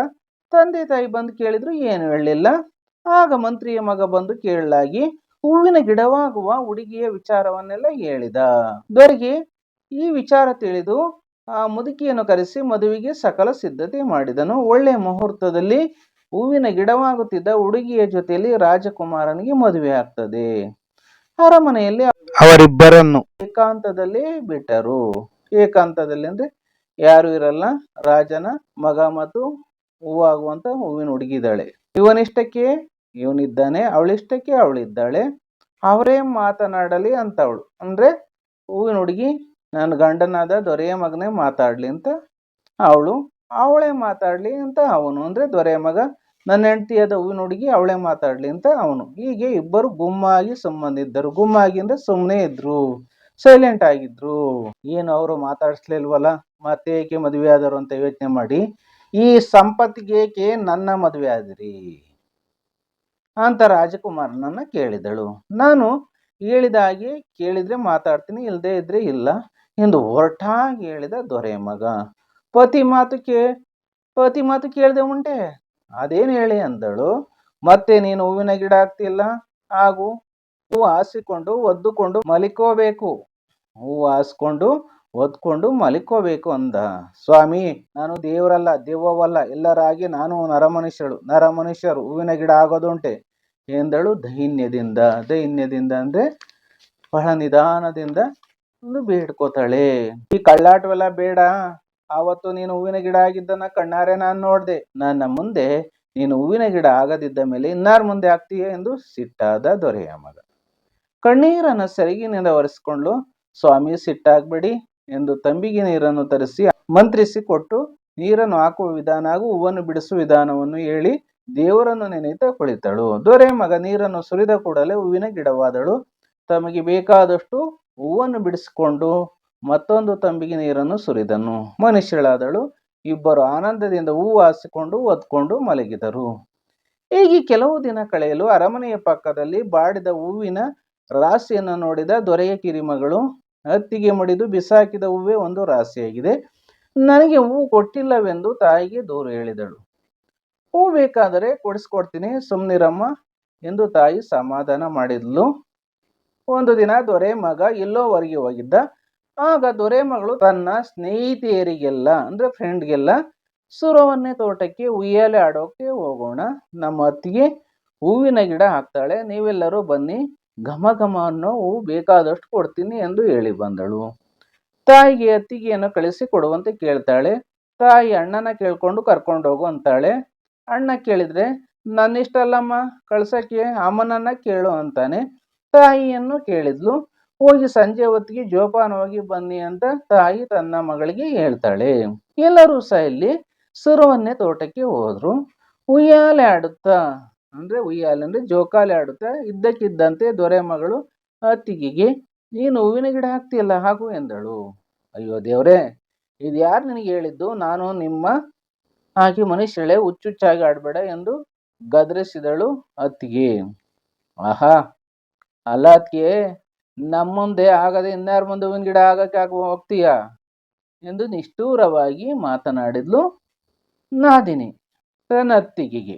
A: ತಂದೆ ತಾಯಿ ಬಂದು ಕೇಳಿದ್ರು, ಏನು ಹೇಳಲಿಲ್ಲ. ಆಗ ಮಂತ್ರಿಯ ಮಗ ಬಂದು ಕೇಳಲಾಗಿ ಹೂವಿನ ಗಿಡವಾಗುವ ಹುಡುಗಿಯ ವಿಚಾರವನ್ನೆಲ್ಲ ಹೇಳಿದ. ದೊರೆಗೆ ಈ ವಿಚಾರ ತಿಳಿದು ಆ ಮುದುಕಿಯನ್ನು ಕರೆಸಿ ಮದುವೆಗೆ ಸಕಲ ಸಿದ್ಧತೆ ಮಾಡಿದನು. ಒಳ್ಳೆ ಮುಹೂರ್ತದಲ್ಲಿ ಹೂವಿನ ಗಿಡವಾಗುತ್ತಿದ್ದ ಹುಡುಗಿಯ ಜೊತೆಯಲ್ಲಿ ರಾಜಕುಮಾರನಿಗೆ ಮದುವೆ ಆಗ್ತದೆ. ಅರಮನೆಯಲ್ಲಿ ಅವರಿಬ್ಬರನ್ನು ಏಕಾಂತದಲ್ಲಿ ಬಿಟ್ಟರು. ಏಕಾಂತದಲ್ಲಿ ಅಂದ್ರೆ ಯಾರು ಇರಲ್ಲ. ರಾಜನ ಮಗ ಮತ್ತು ಹೂವಾಗುವಂತ ಹೂವಿನ ಹುಡುಗಿದ್ದಾಳೆ. ಇವನಿಷ್ಟಕ್ಕೆ ಇವನಿದ್ದಾನೆ, ಅವಳಿಷ್ಟಕ್ಕೆ ಅವಳಿದ್ದಾಳೆ. ಅವರೇ ಮಾತನಾಡಲಿ ಅಂತ ಅವಳು ಅಂದ್ರೆ ಹೂವಿನ ಹುಡುಗಿ ನನ್ನ ಗಂಡನಾದ ದೊರೆಯ ಮಗನೇ ಮಾತಾಡ್ಲಿ ಅಂತ ಅವಳು, ಅವಳೇ ಮಾತಾಡ್ಲಿ ಅಂತ ಅವನು ಅಂದ್ರೆ ದೊರೆಯ ಮಗ. ನನ್ನ ಹೆಂಡತಿಯಾದ ಹೂವಿನ ಹುಡುಗಿ ಅವಳೇ ಮಾತಾಡ್ಲಿ ಅಂತ ಅವನು. ಹೀಗೆ ಇಬ್ಬರು ಗುಮ್ಮಾಗಿ ಸುಮ್ಮನಿದ್ದರು. ಗುಮ್ಮಾಗಿ ಅಂದ್ರೆ ಸುಮ್ಮನೆ ಇದ್ರು, ಸೈಲೆಂಟ್ ಆಗಿದ್ರು. ಏನು ಅವರು ಮಾತಾಡಿಸ್ಲಿಲ್ವಲ್ಲ, ಮತ್ತೆ ಏಕೆ ಮದುವೆ ಆದರು ಅಂತ ಯೋಚನೆ ಮಾಡಿ ಈ ಸಂಪತ್ತಿಗೆ ಏಕೆ ನನ್ನ ಮದುವೆ ಆದ್ರಿ ಅಂತ ರಾಜಕುಮಾರನನ್ನ ಕೇಳಿದಳು. ನಾನು ಹೇಳಿದ ಹಾಗೆ ಕೇಳಿದ್ರೆ ಮಾತಾಡ್ತೀನಿ, ಇಲ್ಲದೆ ಇದ್ರೆ ಇಲ್ಲ ಎಂದು ಹೊರಟಾಗಿ ಹೇಳಿದ ದೊರೆ ಮಗ. ಪತಿ ಮಾತು ಕೇಳದೆ ಉಂಟೆ, ಅದೇನು ಹೇಳಿ ಅಂದಳು. ಮತ್ತೆ ನೀನು ಹೂವಿನ ಗಿಡ ಆಗ್ತಿಲ್ಲ, ಹಾಗೂ ಹೂವು ಹಾಸಿಕೊಂಡು ಒದ್ದುಕೊಂಡು ಮಲಿಕೋಬೇಕು, ಹೂವು ಹಾಸ್ಕೊಂಡು ಒದ್ಕೊಂಡು ಮಲಿಕೋಬೇಕು ಅಂದ. ಸ್ವಾಮಿ, ನಾನು ದೇವರಲ್ಲ, ದೆವ್ವವಲ್ಲ, ಎಲ್ಲರಾಗಿ ನಾನು ನರಮನುಷ್ಯರು ಹೂವಿನ ಗಿಡ ಆಗೋದುಂಟೆ ಎಂದಳು ದೈನ್ಯದಿಂದ ಅಂದ್ರೆ ಬಹಳ ನಿಧಾನದಿಂದ ಒಂದು ಬೇಡ್ಕೋತಾಳೆ. ಈ ಕಳ್ಳಾಟವೆಲ್ಲ ಬೇಡ. ಆವತ್ತು ನೀನು ಹೂವಿನ ಗಿಡ ಆಗಿದ್ದನ್ನ ಕಣ್ಣಾರೆ ನಾನು ನೋಡ್ದೆ. ನನ್ನ ಮುಂದೆ ನೀನು ಹೂವಿನ ಗಿಡ ಆಗದಿದ್ದ ಮೇಲೆ ಇನ್ನಾರ ಮುಂದೆ ಆಗ್ತೀಯ ಎಂದು ಸಿಟ್ಟಾದ ದೊರೆಯ ಮಗ. ಕಣ್ಣೀರನ್ನು ಸೆರಗಿನಿಂದ ಒರೆಸಿಕೊಂಡು, ಸ್ವಾಮಿ ಸಿಟ್ಟಾಗ್ಬೇಡಿ ಎಂದು ತಂಬಿಗೆ ನೀರನ್ನು ತರಿಸಿ ಮಂತ್ರಿಸಿ ಕೊಟ್ಟು ನೀರನ್ನು ಹಾಕುವ ವಿಧಾನ ಹಾಗೂ ಹೂವನ್ನು ಬಿಡಿಸುವ ವಿಧಾನವನ್ನು ಹೇಳಿ ದೇವರನ್ನು ನೆನೆಯುತ್ತಾ ಕುಳಿತಳು. ದೊರೆ ಮಗ ನೀರನ್ನು ಸುರಿದ ಕೂಡಲೇ ಹೂವಿನ ಗಿಡವಾದಳು. ತಮಗೆ ಬೇಕಾದಷ್ಟು ಹೂವನ್ನು ಬಿಡಿಸಿಕೊಂಡು ಮತ್ತೊಂದು ತಂಬಿಗೆ ನೀರನ್ನು ಸುರಿದನು. ಮನುಷ್ಯಳಾದಳು. ಇಬ್ಬರು ಆನಂದದಿಂದ ಹೂವು ಹಾಸಿಕೊಂಡು ಒದ್ಕೊಂಡು ಮಲಗಿದರು. ಹೀಗೆ ಕೆಲವು ದಿನ ಕಳೆಯಲು ಅರಮನೆಯ ಪಕ್ಕದಲ್ಲಿ ಬಾಡಿದ ಹೂವಿನ ರಾಶಿಯನ್ನು ನೋಡಿದ ದೊರೆಯ ಕಿರಿಮಗಳು, ಹತ್ತಿಗೆ ಮಡಿದು ಬಿಸಾಕಿದ ಹೂವೇ ಒಂದು ರಾಶಿಯಾಗಿದೆ, ನನಗೆ ಹೂವು ಕೊಟ್ಟಿಲ್ಲವೆಂದು ತಾಯಿಗೆ ದೂರು ಹೇಳಿದಳು. ಹೂ ಬೇಕಾದರೆ ಕೊಡಿಸ್ಕೊಡ್ತೀನಿ, ಸುಮ್ನಿರಮ್ಮ ಎಂದು ತಾಯಿ ಸಮಾಧಾನ ಮಾಡಿದ್ಲು. ಒಂದು ದಿನ ದೊರೆ ಮಗ ಎಲ್ಲೋ ಹೊರಗೆ ಹೋಗಿದ್ದ. ಆಗ ದೊರೆ ಮಗಳು ತನ್ನ ಸ್ನೇಹಿತೆಯರಿಗೆಲ್ಲ ಅಂದ್ರೆ ಫ್ರೆಂಡ್ಗೆಲ್ಲ ಸುರವನ್ನೇ ತೋಟಕ್ಕೆ ಉಯ್ಯಾಲೆ ಆಡೋಕೆ ಹೋಗೋಣ, ನಮ್ಮ ಅತ್ತಿಗೆ ಹೂವಿನ ಗಿಡ ಹಾಕ್ತಾಳೆ, ನೀವೆಲ್ಲರೂ ಬನ್ನಿ, ಘಮ ಘಮ ಅನ್ನೋ ಹೂವು ಬೇಕಾದಷ್ಟು ಕೊಡ್ತೀನಿ ಎಂದು ಹೇಳಿ ಬಂದಳು. ತಾಯಿಗೆ ಅತ್ತಿಗೆಯನ್ನು ಕಳಿಸಿ ಕೊಡುವಂತೆ ಕೇಳ್ತಾಳೆ. ತಾಯಿ ಅಣ್ಣನ ಕೇಳ್ಕೊಂಡು ಕರ್ಕೊಂಡು ಹೋಗು ಅಂತಾಳೆ. ಅಣ್ಣ ಕೇಳಿದ್ರೆ ನನ್ನಿಷ್ಟ ಅಲ್ಲಮ್ಮ ಕಳ್ಸಕ್ಕೆ, ಅಮ್ಮನನ್ನ ಕೇಳು ಅಂತಾನೆ. ತಾಯಿಯನ್ನು ಕೇಳಿದ್ಲು. ಹೋಗಿ ಸಂಜೆ ಹೊತ್ತಿಗೆ ಜೋಪಾನವಾಗಿ ಬನ್ನಿ ಅಂತ ತಾಯಿ ತನ್ನ ಮಗಳಿಗೆ ಹೇಳ್ತಾಳೆ. ಎಲ್ಲರೂ ಸಹ ಇಲ್ಲಿ ಸುರವನ್ನೇ ತೋಟಕ್ಕೆ ಹೋದ್ರು. ಉಯ್ಯಾಲೆ ಆಡುತ್ತಾ ಅಂದ್ರೆ ಜೋಕಾಲಿ ಆಡುತ್ತಾ ಇದ್ದಕ್ಕಿದ್ದಂತೆ ದೊರೆ ಮಗಳು ಅತ್ತಿಗೆಗೆ, ನೀನು ಹೂವಿನ ಗಿಡ ಹಾಕ್ತಿಯಲ್ಲ ಹಾಗೂ ಎಂದಳು. ಅಯ್ಯೋ ದೇವ್ರೆ, ಇದು ಯಾರು ನಿನಗೆ ಹೇಳಿದ್ದು? ನಾನು ನಿಮ್ಮ ಹಾಗೆ ಮನುಷ್ಯಳೆ, ಹುಚ್ಚುಚ್ಚಾಗಿ ಆಡ್ಬೇಡ ಎಂದು ಗದರಿಸಿದಳು ಅತ್ತಿಗೆ. ಆಹಾ, ಅಲ್ಲ ಅತ್ತಿಗೆ, ನಮ್ಮ ಮುಂದೆ ಆಗದೆ ಇನ್ಯಾರ ಮುಂದೆ ಹೂವಿನ ಗಿಡ ಆಗಕ್ಕೆ ಹೋಗ್ತೀಯ ಎಂದು ನಿಷ್ಠೂರವಾಗಿ ಮಾತನಾಡಿದ್ಲು ನಾದಿನಿ ತನ್ನ ಅತ್ತಿಗೆಗೆ.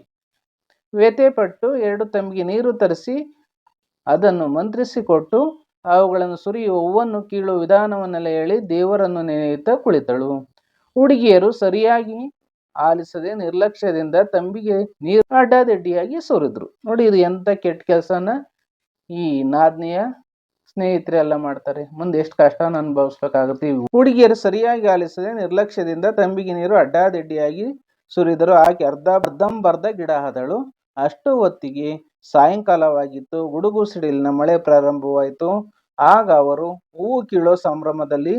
A: ವ್ಯಥೆಪಟ್ಟು 2 ತಂಬಿಗೆ ನೀರು ತರಿಸಿ ಅದನ್ನು ಮಂತ್ರಿಸಿಕೊಟ್ಟು ಅವುಗಳನ್ನು ಸುರಿಯುವ ಹೂವನ್ನು ಕೀಳುವ ವಿಧಾನವನ್ನೆಲ್ಲ ಹೇಳಿ ದೇವರನ್ನು ನೆನೆಯುತ್ತಾ ಕುಳಿತಳು. ಹುಡುಗಿಯರು ಸರಿಯಾಗಿ ಆಲಿಸದೆ ನಿರ್ಲಕ್ಷ್ಯದಿಂದ ತಂಬಿಗೆ ನೀರು ಅಡ್ಡಾದಿಡ್ಡಿಯಾಗಿ ಸುರಿದ್ರು. ನೋಡಿ ಇದು ಎಂತ ಕೆಟ್ಟ ಕೆಲಸನ ಈ ನಾದ್ನಿಯ ಸ್ನೇಹಿತರೆಲ್ಲ ಮಾಡ್ತಾರೆ. ಮುಂದೆ ಎಷ್ಟು ಕಷ್ಟನ ಅನುಭವಿಸ್ಬೇಕಾಗುತ್ತೆ. ಹುಡುಗಿಯರು ಸರಿಯಾಗಿ ಆಲಿಸದೆ ನಿರ್ಲಕ್ಷ್ಯದಿಂದ ತಂಬಿಗೆ ನೀರು ಅಡ್ಡಾದಿಡ್ಡಿಯಾಗಿ ಸುರಿದರು. ಆಕೆ ಅರ್ಧಂಬರ್ಧ ಗಿಡ ಆದಳು. ಅಷ್ಟು ಹೊತ್ತಿಗೆ ಸಾಯಂಕಾಲವಾಗಿತ್ತು. ಗುಡುಗು ಸಿಡಿಲಿನ ಮಳೆ ಪ್ರಾರಂಭವಾಯಿತು. ಆಗ ಅವರು ಹೂವು ಕೀಳೋ ಸಂಭ್ರಮದಲ್ಲಿ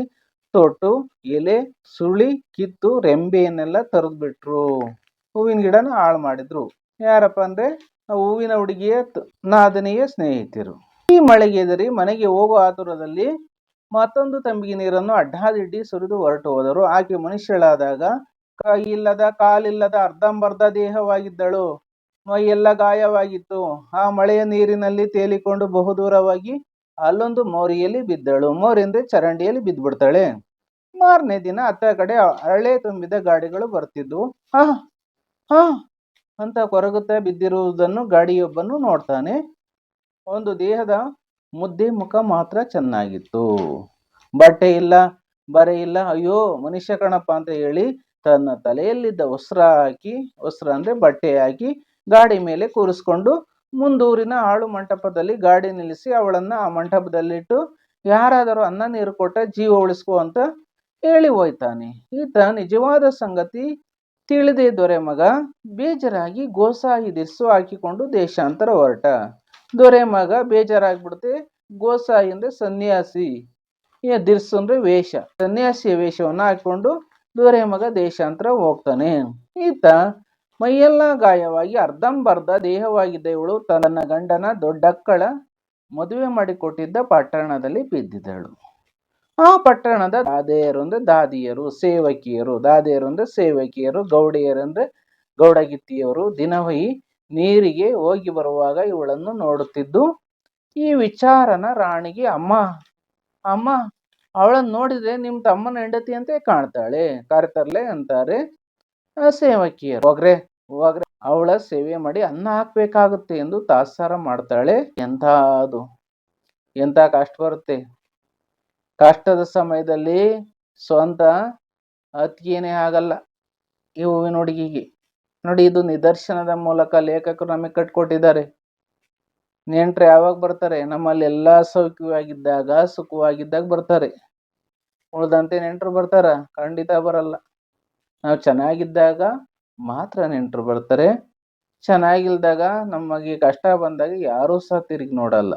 A: ತೊಟ್ಟು ಎಲೆ ಸುಳಿ ಕಿತ್ತು ರೆಂಬೆಯನ್ನೆಲ್ಲ ಬಿಟ್ರು. ಹೂವಿನ ಗಿಡನ ಹಾಳು ಮಾಡಿದ್ರು. ಯಾರಪ್ಪ ಅಂದ್ರೆ ಹೂವಿನ ಹುಡುಗಿಯ ನಾದನೆಯ ಸ್ನೇಹಿತರು. ಈ ಮಳೆಗೆ ಹೆದರಿ ಮನೆಗೆ ಹೋಗೋ ಆತುರದಲ್ಲಿ ಮತ್ತೊಂದು ತಂಬಿಗೆ ನೀರನ್ನು ಅಡ್ಡಾದಿಡ್ಡಿ ಸುರಿದು ಹೊರಟು ಹೋದರು. ಆಕೆ ಮನುಷ್ಯಳಾದಾಗ ಕೈ ಇಲ್ಲದ ಕಾಲಿಲ್ಲದ ಅರ್ಧಂಬರ್ಧ ದೇಹವಾಗಿದ್ದಳು. ಮೈಯೆಲ್ಲ ಗಾಯವಾಗಿತ್ತು. ಆ ಮಳೆಯ ನೀರಿನಲ್ಲಿ ತೇಲಿಕೊಂಡು ಬಹುದೂರವಾಗಿ ಅಲ್ಲೊಂದು ಮೋರಿಯಲ್ಲಿ ಬಿದ್ದಳು. ಮೋರಿ ಅಂದ್ರೆ ಚರಂಡಿಯಲ್ಲಿ ಬಿದ್ದ್ಬಿಡ್ತಾಳೆ. ಮಾರನೇ ದಿನ ಅತ್ತ ಕಡೆ ಅರಳೆ ತುಂಬಿದ ಗಾಡಿಗಳು ಬರ್ತಿದ್ವು. ಹಾ ಹಾ ಅಂತ ಕೊರಗುತ್ತಾ ಬಿದ್ದಿರುವುದನ್ನು ಗಾಡಿಯೊಬ್ಬನು ನೋಡ್ತಾನೆ. ಒಂದು ದೇಹದ ಮುದ್ದೆ ಮುಖ ಮಾತ್ರ ಚೆನ್ನಾಗಿತ್ತು. ಬಟ್ಟೆ ಇಲ್ಲ, ಬರೆ ಇಲ್ಲ. ಅಯ್ಯೋ ಮನುಷ್ಯ ಕಣಪ್ಪ ಅಂತ ಹೇಳಿ ತನ್ನ ತಲೆಯಲ್ಲಿದ್ದ ವಸ್ತ್ರ ಅಂದ್ರೆ ಬಟ್ಟೆ ಹಾಕಿ ಗಾಡಿ ಮೇಲೆ ಕೂರಿಸ್ಕೊಂಡು ಮುಂದೂರಿನ ಆಳು ಮಂಟಪದಲ್ಲಿ ಗಾಡಿ ನಿಲ್ಲಿಸಿ ಅವಳನ್ನ ಆ ಮಂಟಪದಲ್ಲಿಟ್ಟು ಯಾರಾದರೂ ಅನ್ನ ನೀರು ಕೊಟ್ಟ ಜೀವ ಉಳಿಸ್ಕೊ ಅಂತ ಹೇಳಿ ಹೋಯ್ತಾನೆ. ಈತ ನಿಜವಾದ ಸಂಗತಿ ತಿಳಿದೇ ದೊರೆ ಮಗ ಬೇಜಾರಾಗಿ ಗೋಸಾಯಿ ದಿರ್ಸು ಹಾಕಿಕೊಂಡು ದೇಶಾಂತರ ಹೊರಟ. ದೊರೆ ಮಗ ಬೇಜಾರಾಗ್ಬಿಡುತ್ತೆ. ಗೋಸಾಯಿ ಅಂದ್ರೆ ಸನ್ಯಾಸಿ, ದಿರ್ಸು ಅಂದ್ರೆ ವೇಷ. ಸನ್ಯಾಸಿಯ ವೇಷವನ್ನು ಹಾಕಿಕೊಂಡು ದೊರೆ ಮಗ ದೇಶಾಂತರ ಹೋಗ್ತಾನೆ. ಈತ ಮೈಯೆಲ್ಲ ಗಾಯವಾಗಿ ಅರ್ಧಂಬರ್ಧ ದೇಹವಾಗಿದ್ದ ಇವಳು ತನ್ನ ಗಂಡನ ದೊಡ್ಡಕ್ಕಳ ಮದುವೆ ಮಾಡಿಕೊಟ್ಟಿದ್ದ ಪಟ್ಟಣದಲ್ಲಿ ಬಿದ್ದಿದ್ದಳು. ಆ ಪಟ್ಟಣದ ದಾದಿಯರು ಅಂದ್ರೆ ದಾದಿಯರು, ಸೇವಕಿಯರು, ದಾದಿಯರು ಅಂದ್ರೆ ಸೇವಕಿಯರು, ಗೌಡಿಯರು ಅಂದ್ರೆ ಗೌಡಗಿತ್ತಿಯವರು ದಿನವೈ ನೀರಿಗೆ ಹೋಗಿ ಬರುವಾಗ ಇವಳನ್ನು ನೋಡುತ್ತಿದ್ದು. ಈ ವಿಚಾರನ ರಾಣಿಗೆ ಅಮ್ಮ ಅವಳನ್ನು ನೋಡಿದ್ರೆ ನಿಮ್ ತಮ್ಮನ ಹೆಂಡತಿ ಅಂತೆ ಕಾಣ್ತಾಳೆ, ಕರೆತರ್ಲೆ ಅಂತಾರೆ ಸೇವಕಿಯರು. ಹೋಗ್ರೆ ಅವಳ ಸೇವೆ ಮಾಡಿ ಅನ್ನ ಹಾಕ್ಬೇಕಾಗುತ್ತೆ ಎಂದು ತಾತ್ಸಾರ ಮಾಡ್ತಾಳೆ. ಎಂತ ಕಷ್ಟ ಬರುತ್ತೆ. ಕಷ್ಟದ ಸಮಯದಲ್ಲಿ ಸ್ವಂತ ಅತ್ತಿಗೆನೇ ಆಗಲ್ಲ ಈ ಹೂವಿನ ಹುಡುಗಿಗೆ. ನೋಡಿ ಇದು ನಿದರ್ಶನದ ಮೂಲಕ ಲೇಖಕರು ನಮಗೆ ಕಟ್ಕೊಟ್ಟಿದ್ದಾರೆ. ನೆಂಟ್ರು ಯಾವಾಗ ಬರ್ತಾರೆ? ನಮ್ಮಲ್ಲಿ ಎಲ್ಲಾ ಸೌಖ್ಯವಾಗಿದ್ದಾಗ ಸುಖವಾಗಿದ್ದಾಗ ಬರ್ತಾರೆ. ಉಳ್ದಂತೆ ನೆಂಟ್ರು ಬರ್ತಾರ? ಖಂಡಿತ ಬರಲ್ಲ. ನಾವು ಚೆನ್ನಾಗಿದ್ದಾಗ ಮಾತ್ರ ನೆಂಟ್ರು ಬರ್ತಾರೆ. ಚೆನ್ನಾಗಿಲ್ದಾಗ ನಮಗೆ ಕಷ್ಟ ಬಂದಾಗ ಯಾರೂ ಸಹ ತಿರುಗಿ ನೋಡಲ್ಲ.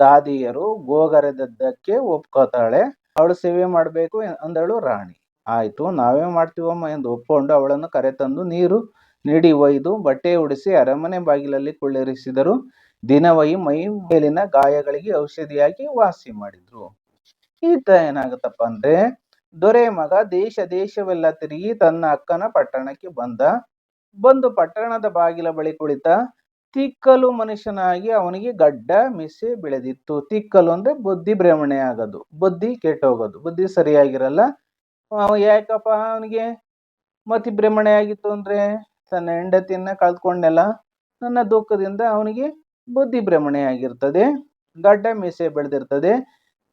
A: ದಾದಿಯರು ಗೋಗರೆದದ್ದಕ್ಕೆ ಒಪ್ಕೋತಾಳೆ. ಅವಳು ಸೇವೆ ಮಾಡ್ಬೇಕು ಅಂದಳು ರಾಣಿ. ಆಯ್ತು ನಾವೇ ಮಾಡ್ತೀವಮ್ಮ ಎಂದು ಒಪ್ಕೊಂಡು ಅವಳನ್ನು ಕರೆತಂದು ನೀರು ನೀಡಿ ಒಯ್ದು ಬಟ್ಟೆ ಉಡಿಸಿ ಅರಮನೆ ಬಾಗಿಲಲ್ಲಿ ಕುಳ್ಳಿರಿಸಿದರು. ದಿನವೈ ಮೈ ಮೇಲಿನ ಗಾಯಗಳಿಗೆ ಔಷಧಿಯಾಗಿ ವಾಸಿ ಮಾಡಿದ್ರು. ಈತ ಏನಾಗುತ್ತಪ್ಪ ಅಂದ್ರೆ ದೊರೆ ಮಗ ದೇಶವೆಲ್ಲ ತಿರುಗಿ ತನ್ನ ಅಕ್ಕನ ಪಟ್ಟಣಕ್ಕೆ ಬಂದು ಪಟ್ಟಣದ ಬಾಗಿಲ ಬಳಿ ಕುಳಿತ. ತಿಕ್ಕಲು ಮನುಷ್ಯನಾಗಿ ಅವನಿಗೆ ಗಡ್ಡ ಮಿಸೆ ಬೆಳೆದಿತ್ತು. ತಿಕ್ಕಲು ಅಂದ್ರೆ ಬುದ್ಧಿ ಭ್ರಮಣೆ ಆಗೋದು, ಬುದ್ಧಿ ಕೆಟ್ಟೋಗೋದು, ಬುದ್ಧಿ ಸರಿಯಾಗಿರಲ್ಲ. ಯಾಕಪ್ಪ ಅವನಿಗೆ ಮತಿ ಭ್ರಮಣೆ ಆಗಿತ್ತು ಅಂದ್ರೆ ತನ್ನ ಹೆಂಡತಿಯನ್ನ ಕಳ್ಕೊಂಡೆಲ್ಲ. ನನ್ನ ದುಃಖದಿಂದ ಅವನಿಗೆ ಬುದ್ಧಿ ಭ್ರಮಣೆ ಆಗಿರ್ತದೆ. ಗಡ್ಡ ಮೀಸೆ ಬೆಳೆದಿರ್ತದೆ.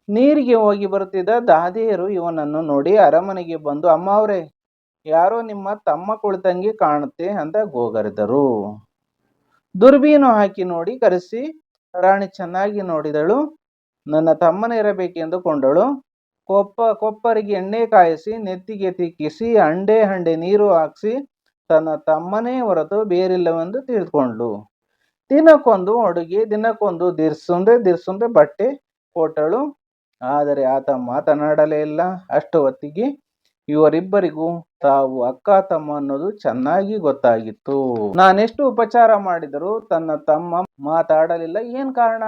A: ನೀರಿಗೆ ಹೋಗಿ ಬರುತ್ತಿದ್ದ ದಾದಿಯರು ಇವನನ್ನು ನೋಡಿ ಅರಮನೆಗೆ ಬಂದು, ಅಮ್ಮ ಅವರೇ, ಯಾರೋ ನಿಮ್ಮ ತಮ್ಮ ಕುಳಿತಂಗೆ ಕಾಣುತ್ತೆ ಅಂತ ಗೋಗರೆದರು. ದುರ್ಬೀನು ಹಾಕಿ ನೋಡಿ ಕರೆಸಿ ರಾಣಿ ಚೆನ್ನಾಗಿ ನೋಡಿದಳು. ನನ್ನ ತಮ್ಮನೇ ಇರಬೇಕೆಂದು ಕೊಂಡಳು. ಕೊಪ್ಪರಿಗೆ ಎಣ್ಣೆ ಕಾಯಿಸಿ ನೆತ್ತಿಗೆ ತಿಕ್ಕಿಸಿ ಹಂಡೆ ನೀರು ಹಾಕಿಸಿ ತನ್ನ ತಮ್ಮನೇ ಹೊರತು ಬೇರಿಲ್ಲವೆಂದು ತಿಳಿದುಕೊಂಡ್ಳು. ದಿನಕ್ಕೊಂದು ಅಡುಗೆ, ದಿನಕ್ಕೊಂದು ದಿರ್ಸುಂದ್ರೆ ಬಟ್ಟೆ ಕೊಟ್ಟಳು. ಆದರೆ ಆತ ಮಾತನಾಡಲೇ ಇಲ್ಲ. ಅಷ್ಟು ಹೊತ್ತಿಗೆ ಇವರಿಬ್ಬರಿಗೂ ತಾವು ಅಕ್ಕ ತಮ್ಮ ಅನ್ನೋದು ಚೆನ್ನಾಗಿ ಗೊತ್ತಾಗಿತ್ತು. ನಾನೆಷ್ಟು ಉಪಚಾರ ಮಾಡಿದರೂ ತನ್ನ ತಮ್ಮ ಮಾತಾಡಲಿಲ್ಲ. ಏನ್ ಕಾರಣ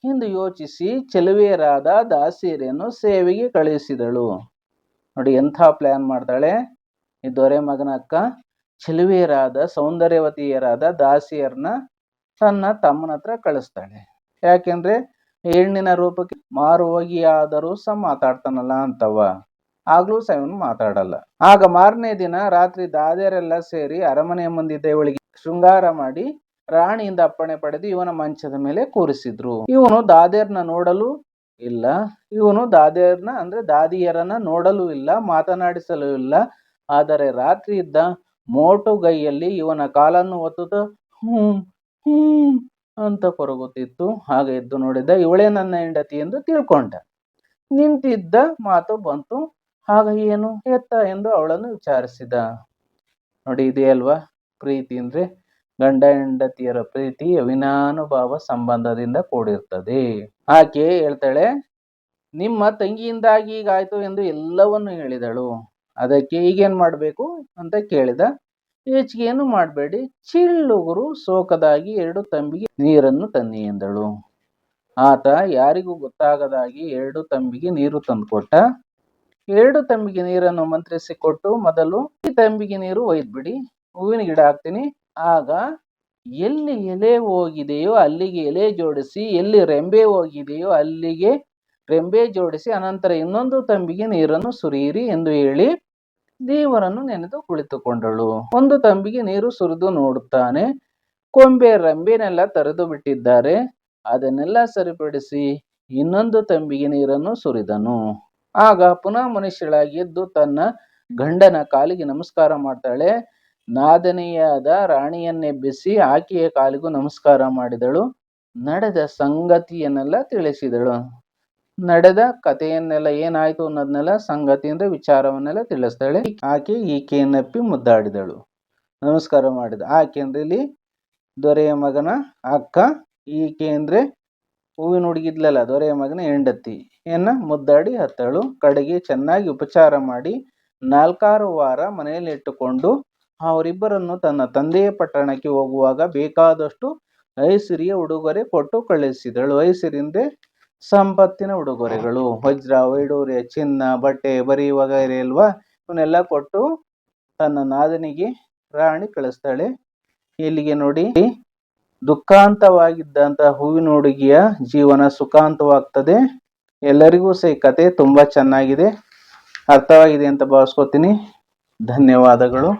A: ಎಂದು ಯೋಚಿಸಿ ಚೆಲುವೆಯರಾದ ದಾಸಿಯರನ್ನು ಸೇವೆಗೆ ಕಳುಹಿಸಿದಳು. ನೋಡಿ ಎಂಥ ಪ್ಲಾನ್ ಮಾಡ್ತಾಳೆ ಈ ದೊರೆ ಮಗನ ಅಕ್ಕ. ಚೆಲುವೆಯರಾದ ಸೌಂದರ್ಯವತಿಯರಾದ ದಾಸಿಯರನ್ನ ತನ್ನ ತಮ್ಮನ ಹತ್ರ ಕಳಿಸ್ತಾಳೆ. ಯಾಕೆಂದ್ರೆ ಹೆಣ್ಣಿನ ರೂಪಕ್ಕೆ ಮಾರು ಹೋಗಿ ಆದರೂ ಸಹ ಮಾತಾಡ್ತಾನಲ್ಲ ಅಂತವ. ಆಗ್ಲೂ ಸಹ ಇವನು ಮಾತಾಡಲ್ಲ. ಆಗ ಮಾರನೇ ದಿನ ರಾತ್ರಿ ದಾದಿಯರೆಲ್ಲ ಸೇರಿ ಅರಮನೆಯ ಮುಂದಿದ್ದ ಇವಳಿಗೆ ಶೃಂಗಾರ ಮಾಡಿ ರಾಣಿಯಿಂದ ಅಪ್ಪಣೆ ಪಡೆದು ಇವನ ಮಂಚದ ಮೇಲೆ ಕೂರಿಸಿದ್ರು. ಇವನು ದಾದಿಯರನ್ನ ನೋಡಲು ಇಲ್ಲ. ದಾದಿಯರನ್ನ ನೋಡಲು ಇಲ್ಲ, ಮಾತನಾಡಿಸಲು ಇಲ್ಲ. ಆದರೆ ರಾತ್ರಿ ಇದ್ದ ಮೋಟುಗೈಯಲ್ಲಿ ಇವನ ಕಾಲನ್ನು ಒತ್ತುತ್ತಾ ಹ್ಮ್ ಹ್ಮ್ ಅಂತ ಕೊರಗುತ್ತಿತ್ತು. ಆಗ ಎದ್ದು ನೋಡಿದ, ಇವಳೇ ನನ್ನ ಹೆಂಡತಿ ಎಂದು ತಿಳ್ಕೊಂಡ. ನಿಂತಿದ್ದ ಮಾತು ಬಂತು. ಆಗ ಏನು ಎತ್ತ ಎಂದು ಅವಳನ್ನು ವಿಚಾರಿಸಿದ. ನೋಡಿ, ಇದೆ ಅಲ್ವಾ ಪ್ರೀತಿ ಅಂದ್ರೆ. ಗಂಡ ಹೆಂಡತಿಯರ ಪ್ರೀತಿ ಅವಿನಾನುಭಾವ ಸಂಬಂಧದಿಂದ ಕೂಡಿರ್ತದೆ. ಆಕೆ ಹೇಳ್ತಾಳೆ, ನಿಮ್ಮ ತಂಗಿಯಿಂದಾಗಿ ಹೀಗಾಯ್ತು ಎಂದು ಎಲ್ಲವನ್ನು ಹೇಳಿದಳು. ಅದಕ್ಕೆ ಈಗೇನ್ ಮಾಡ್ಬೇಕು ಅಂತ ಕೇಳಿದ. ಹೆಚ್ಚಿಗೆ ಏನು ಮಾಡಬೇಡಿ, ಚಿಳ್ಳುಗುರು ಸೋಕದಾಗಿ 2 ತಂಬಿಗೆ ನೀರನ್ನು ತನ್ನಿ ಎಂದಳು. ಆತ ಯಾರಿಗೂ ಗೊತ್ತಾಗದಾಗಿ 2 ತಂಬಿಗೆ ನೀರು ತಂದುಕೊಟ್ಟ. 2 ತಂಬಿಗೆ ನೀರನ್ನು ಮಂತ್ರಿಸಿ ಕೊಟ್ಟು, ಮೊದಲು ಈ ತಂಬಿಗೆ ನೀರು ಒಯ್ದ್ಬಿಡಿ, ಹೂವಿನ ಗಿಡ ಹಾಕ್ತೀನಿ. ಆಗ ಎಲ್ಲಿ ಎಲೆ ಹೋಗಿದೆಯೋ ಅಲ್ಲಿಗೆ ಎಲೆ ಜೋಡಿಸಿ, ಎಲ್ಲಿ ರೆಂಬೆ ಹೋಗಿದೆಯೋ ಅಲ್ಲಿಗೆ ರೆಂಬೆ ಜೋಡಿಸಿ, ಅನಂತರ ಇನ್ನೊಂದು ತಂಬಿಗೆ ನೀರನ್ನು ಸುರಿಯಿರಿ ಎಂದು ಹೇಳಿ ದೇವರನ್ನು ನೆನೆದು ಕುಳಿತುಕೊಂಡಳು. ಒಂದು ತಂಬಿಗೆ ನೀರು ಸುರಿದು ನೋಡುತ್ತಾನೆ, ಕೊಂಬೆ ರೆಂಬೆನೆಲ್ಲ ತರೆದು ಬಿಟ್ಟಿದ್ದಾರೆ. ಅದನ್ನೆಲ್ಲ ಸರಿಪಡಿಸಿ ಇನ್ನೊಂದು ತಂಬಿಗೆ ನೀರನ್ನು ಸುರಿದನು. ಆಗ ಪುನಃ ಮನುಷ್ಯಳಾಗಿ ಎದ್ದು ತನ್ನ ಗಂಡನ ಕಾಲಿಗೆ ನಮಸ್ಕಾರ ಮಾಡ್ತಾಳೆ. ನಾದನೆಯಾದ ರಾಣಿಯನ್ನೆಬ್ಬಿಸಿ ಆಕೆಯ ಕಾಲಿಗೂ ನಮಸ್ಕಾರ ಮಾಡಿದಳು. ನಡೆದ ಸಂಗತಿಯನ್ನೆಲ್ಲ ತಿಳಿಸಿದಳು. ನಡೆದ ಕಥೆಯನ್ನೆಲ್ಲ ಏನಾಯ್ತು ಅನ್ನೋದನ್ನೆಲ್ಲ, ಸಂಗತಿ ಅಂದ್ರೆ ವಿಚಾರವನ್ನೆಲ್ಲ ತಿಳಿಸ್ತಾಳೆ. ಆಕೆ ಈಕೆಯನ್ನಪ್ಪಿ ಮುದ್ದಾಡಿದಳು, ನಮಸ್ಕಾರ ಮಾಡಿದ. ಆಕೆ ಅಂದ್ರೆ ಇಲ್ಲಿ ದೊರೆಯ ಮಗನ ಅಕ್ಕ, ಈಕೆ ಅಂದ್ರೆ ಹೂವಿನ ಹುಡುಗಿದ್ಲಲ್ಲ ದೊರೆಯ ಮಗನ ಹೆಂಡತಿ ಮುದ್ದಾಡಿ ಹತ್ತಳು. ಕಡೆಗೆ ಚೆನ್ನಾಗಿ ಉಪಚಾರ ಮಾಡಿ 4 ವಾರ ಮನೆಯಲ್ಲಿ ಇಟ್ಟುಕೊಂಡು ಅವರಿಬ್ಬರನ್ನು ತನ್ನ ತಂದೆಯ ಪಟ್ಟಣಕ್ಕೆ ಹೋಗುವಾಗ ಬೇಕಾದಷ್ಟು ಐಸಿರಿಯ ಉಡುಗೊರೆ ಕೊಟ್ಟು ಕಳಿಸಿದಳು. ಐಸಿರಿಂದೆ ಸಂಪತ್ತಿನ ಉಡುಗೊರೆಗಳು, ವಜ್ರ ವೈಡೂರ್ಯ, ಚಿನ್ನ, ಬಟ್ಟೆ, ಬರಿ ವಗೈರೆ ಅಲ್ವಾ, ಇವನ್ನೆಲ್ಲ ಕೊಟ್ಟು ತನ್ನ ನಾದನಿಗೆ ರಾಣಿ ಕಳಿಸ್ತಾಳೆ. ಇಲ್ಲಿಗೆ ನೋಡಿ, ದುಃಖಾಂತವಾಗಿದ್ದಂತ ಹೂವಿನ ಹುಡುಗಿಯ ಜೀವನ ಸುಖಾಂತವಾಗ್ತದೆ. ಎಲ್ಲರಿಗೂ ಸಹ ಈ ಕತೆ ತುಂಬಾ ಚೆನ್ನಾಗಿದೆ, ಅರ್ಥವಾಗಿದೆ ಅಂತ ಭಾವಿಸ್ಕೊತೀನಿ. ಧನ್ಯವಾದಗಳು.